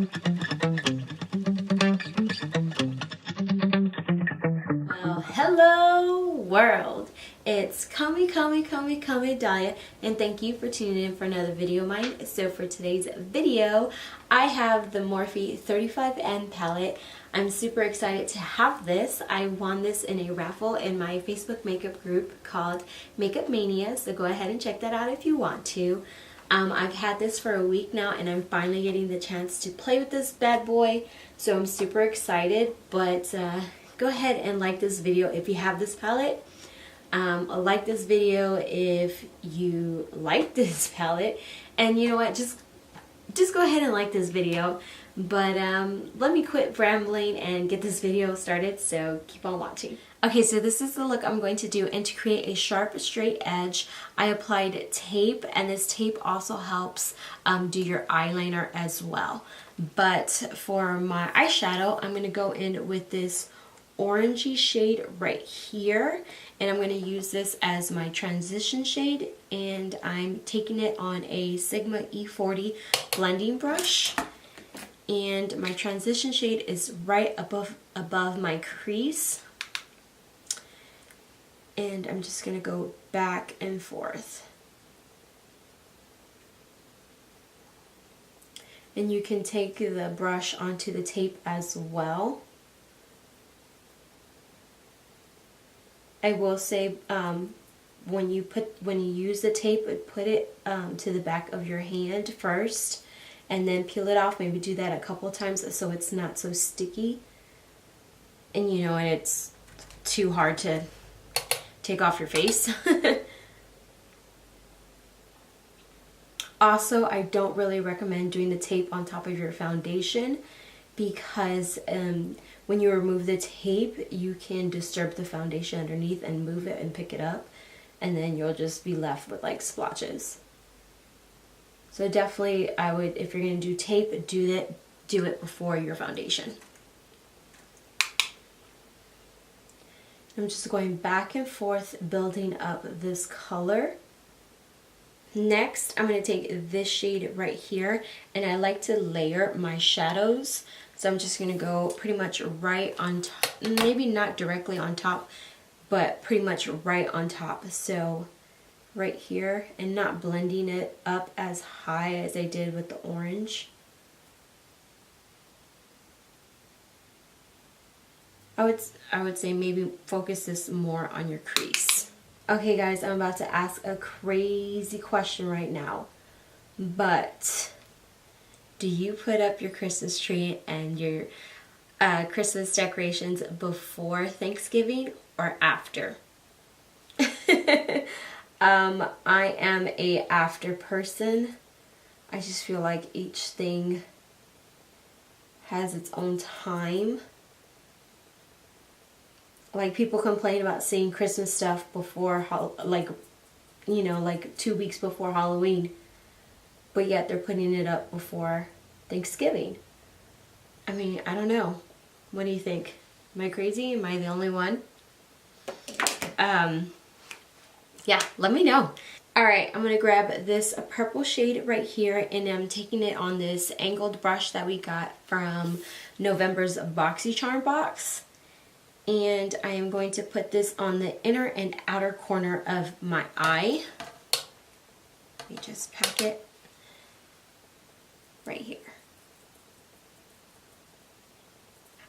Well, hello world. It's Kami Dahlia, and thank you for tuning in for another video of mine. So for today's video, I have the Morphe 35M palette. I'm super excited to have this. I won this in a raffle in my Facebook makeup group called Makeup Mania, so go ahead and check that out if you want to. I've had this for a week now, and I'm finally getting the chance to play with this bad boy, so I'm super excited. But go ahead and like this video if you have this palette. Like this video if you like this palette, and you know what, just go ahead and like this video. But let me quit rambling and get this video started, so keep on watching. Okay, so this is the look I'm going to do, and to create a sharp straight edge I applied tape, and this tape also helps do your eyeliner as well. But for my eyeshadow, I'm going to go in with this orangey shade right here, and I'm going to use this as my transition shade, and I'm taking it on a Sigma E40 blending brush, and my transition shade is right above my crease, and I'm just going to go back and forth. And you can take the brush onto the tape as well. I will say, when you use the tape, put it to the back of your hand first, and then peel it off. Maybe do that a couple times so it's not so sticky. And you know, and it's too hard to take off your face. Also, I don't really recommend doing the tape on top of your foundation, because when you remove the tape, you can disturb the foundation underneath and move it and pick it up, and then you'll just be left with like splotches. So definitely, I would, if you're going to do tape, do it before your foundation. I'm just going back and forth building up this color. Next, I'm going to take this shade right here, and I like to layer my shadows. So I'm just going to go pretty much right on top, maybe not directly on top, but pretty much right on top. So right here, and not blending it up as high as I did with the orange. I would say maybe focus this more on your crease. Okay guys, I'm about to ask a crazy question right now, but do you put up your Christmas tree and your Christmas decorations before Thanksgiving or after? I am a after person. I just feel like each thing has its own time. Like, people complain about seeing Christmas stuff before, like 2 weeks before Halloween, but yet they're putting it up before Thanksgiving. I mean, I don't know. What do you think? Am I crazy? Am I the only one? Yeah, let me know. Alright, I'm going to grab this purple shade right here, and I'm taking it on this angled brush that we got from November's BoxyCharm box. And I am going to put this on the inner and outer corner of my eye. Let me just pack it right here.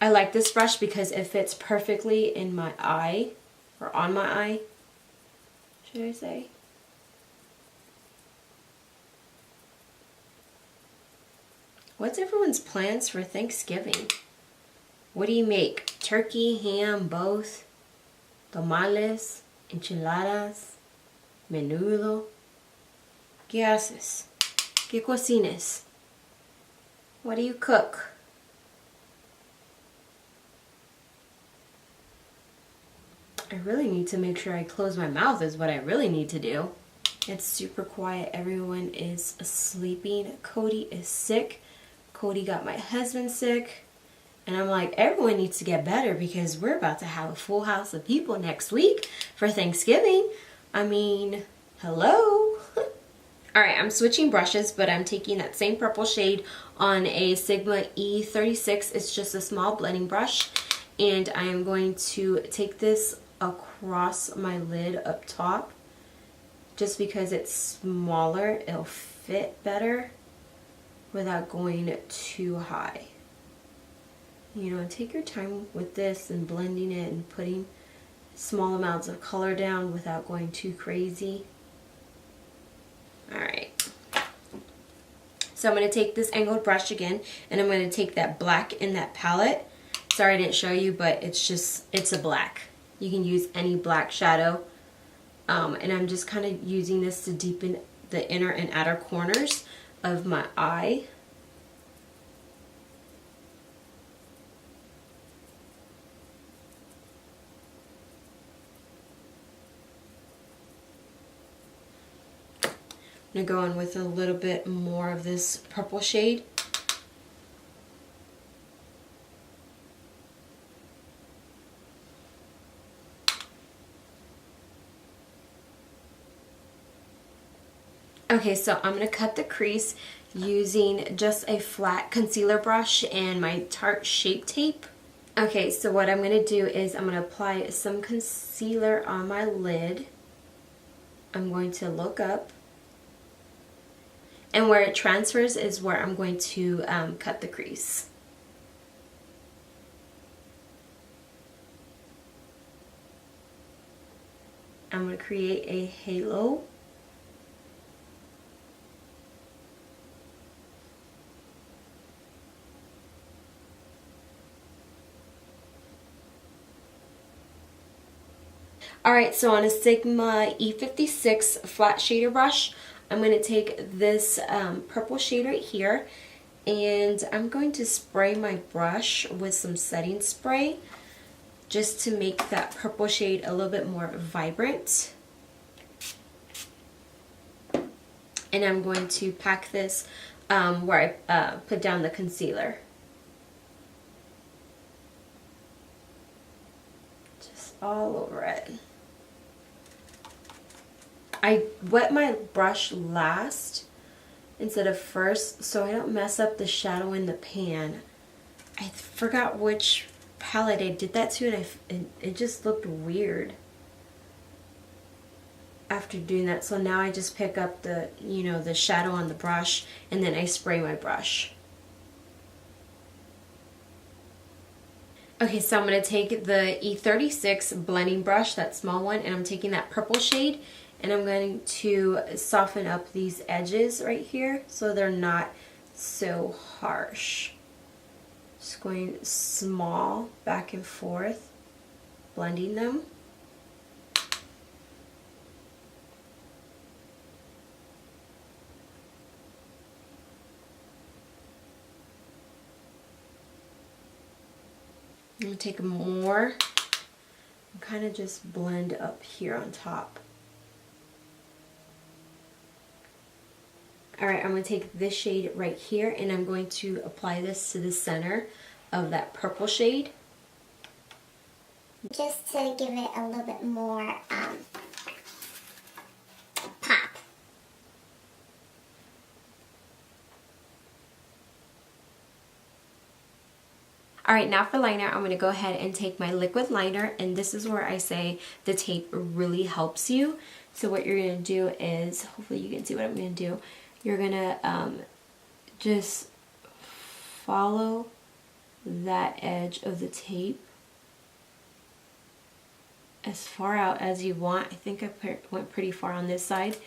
I like this brush because it fits perfectly in my eye, or on my eye, should I say. What's everyone's plans for Thanksgiving? What do you make? Turkey, ham, both? Tamales, enchiladas, menudo. ¿Qué haces? ¿Qué cocinas? What do you cook? I really need to make sure I close my mouth is what I really need to do. It's super quiet. Everyone is sleeping. Cody is sick. Cody got my husband sick. And I'm like, everyone needs to get better because we're about to have a full house of people next week for Thanksgiving. I mean, hello? Alright, I'm switching brushes, but I'm taking that same purple shade on a Sigma E36. It's just a small blending brush. And I am going to take this across my lid up top. Just because it's smaller, it'll fit better without going too high. You know, take your time with this and blending it and putting small amounts of color down without going too crazy. Alright. So I'm going to take this angled brush again, and I'm going to take that black in that palette. Sorry I didn't show you, but it's a black. You can use any black shadow. And I'm just kind of using this to deepen the inner and outer corners of my eye. I'm going to go in with a little bit more of this purple shade. Okay, so I'm going to cut the crease using just a flat concealer brush and my Tarte Shape Tape. Okay, so what I'm going to do is I'm going to apply some concealer on my lid. I'm going to look up. And where it transfers is where I'm going to cut the crease. I'm going to create a halo. Alright, so on a Sigma E56 flat shader brush, I'm going to take this purple shade right here, and I'm going to spray my brush with some setting spray just to make that purple shade a little bit more vibrant. And I'm going to pack this where I put down the concealer. Just all over it. I wet my brush last instead of first so I don't mess up the shadow in the pan. I forgot which palette I did that to, and it just looked weird after doing that. So now I just pick up the, you know, the shadow on the brush, and then I spray my brush. Okay, so I'm going to take the E36 blending brush, that small one, and I'm taking that purple shade, and I'm going to soften up these edges right here so they're not so harsh. Just going small back and forth, blending them. I'm going to take more and kind of just blend up here on top. Alright, I'm going to take this shade right here, and I'm going to apply this to the center of that purple shade. Just to give it a little bit more pop. Alright, now for liner, I'm going to go ahead and take my liquid liner, and this is where I say the tape really helps you. So what you're going to do is, hopefully you can see what I'm going to do, you're going to just follow that edge of the tape as far out as you want. I think I went pretty far on this side.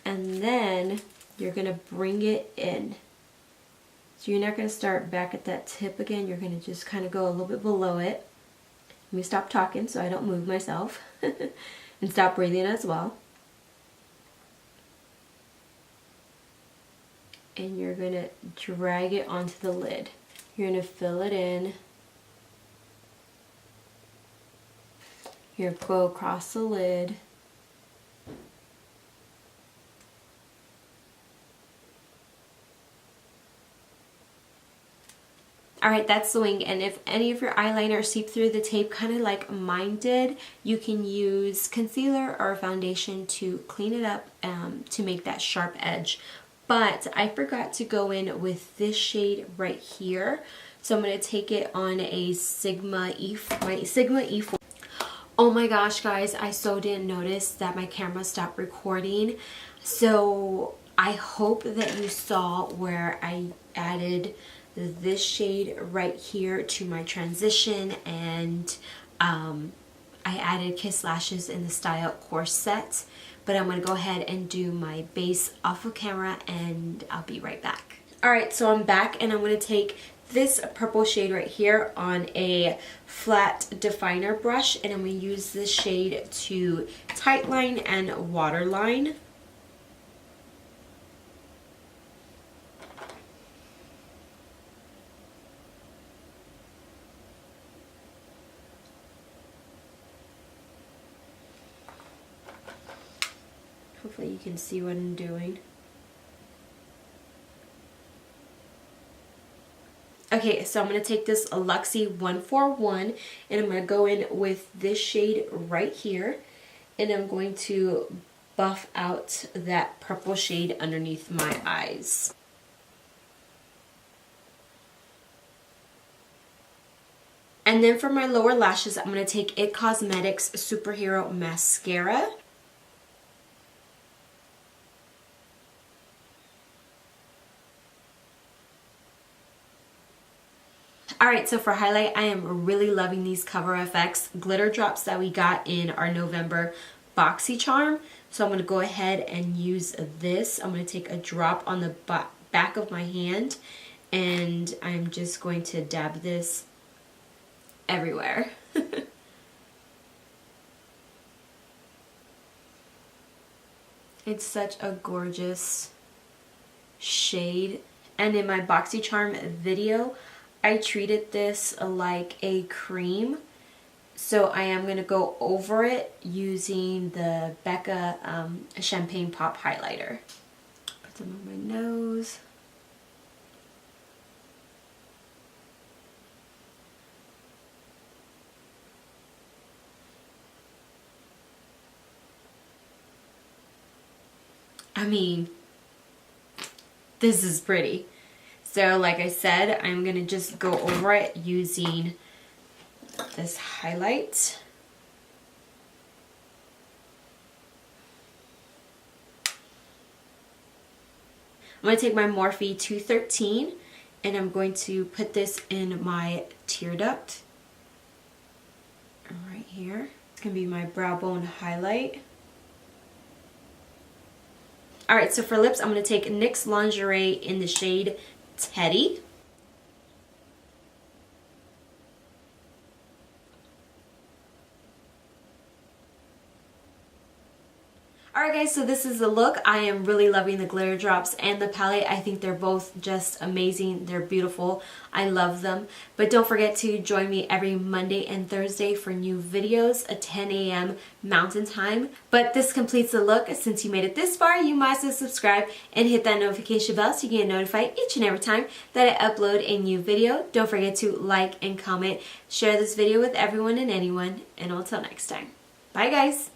And then you're going to bring it in. So you're not going to start back at that tip again. You're going to just kind of go a little bit below it. Let me stop talking so I don't move myself. And stop breathing as well. And you're going to drag it onto the lid. You're going to fill it in. You're going to go across the lid. Alright, that's the wing, and if any of your eyeliner seep through the tape kind of like mine did, you can use concealer or foundation to clean it up to make that sharp edge. But I forgot to go in with this shade right here, so I'm going to take it on a Sigma E4. Oh my gosh guys, I so didn't notice that my camera stopped recording, so I hope that you saw where I added this shade right here to my transition, and I added Kiss Lashes in the style Corset. But I'm going to go ahead and do my base off of camera and I'll be right back. Alright, so I'm back and I'm going to take this purple shade right here on a flat definer brush, and I'm going to use this shade to tightline and waterline. Hopefully you can see what I'm doing. Okay, so I'm going to take this Luxie 141 and I'm going to go in with this shade right here, and I'm going to buff out that purple shade underneath my eyes. And then for my lower lashes, I'm going to take It Cosmetics Superhero Mascara. Alright, so for highlight, I am really loving these CoverFx glitter drops that we got in our November BoxyCharm. So I'm going to go ahead and use this. I'm going to take a drop on the back of my hand, and I'm just going to dab this everywhere. It's such a gorgeous shade. And in my BoxyCharm video, I treated this like a cream, so I am going to go over it using the Becca Champagne Pop Highlighter. Put them on my nose. I mean, this is pretty. So like I said, I'm going to just go over it using this highlight. I'm going to take my Morphe 213 and I'm going to put this in my tear duct right here. It's going to be my brow bone highlight. Alright, so for lips, I'm going to take NYX Lingerie in the shade Teddy. Alright guys, so this is the look. I am really loving the glitter drops and the palette. I think they're both just amazing. They're beautiful. I love them. But don't forget to join me every Monday and Thursday for new videos at 10 a.m. Mountain Time. But this completes the look. Since you made it this far, you might as well subscribe and hit that notification bell so you get notified each and every time that I upload a new video. Don't forget to like and comment. Share this video with everyone and anyone. And until next time. Bye guys!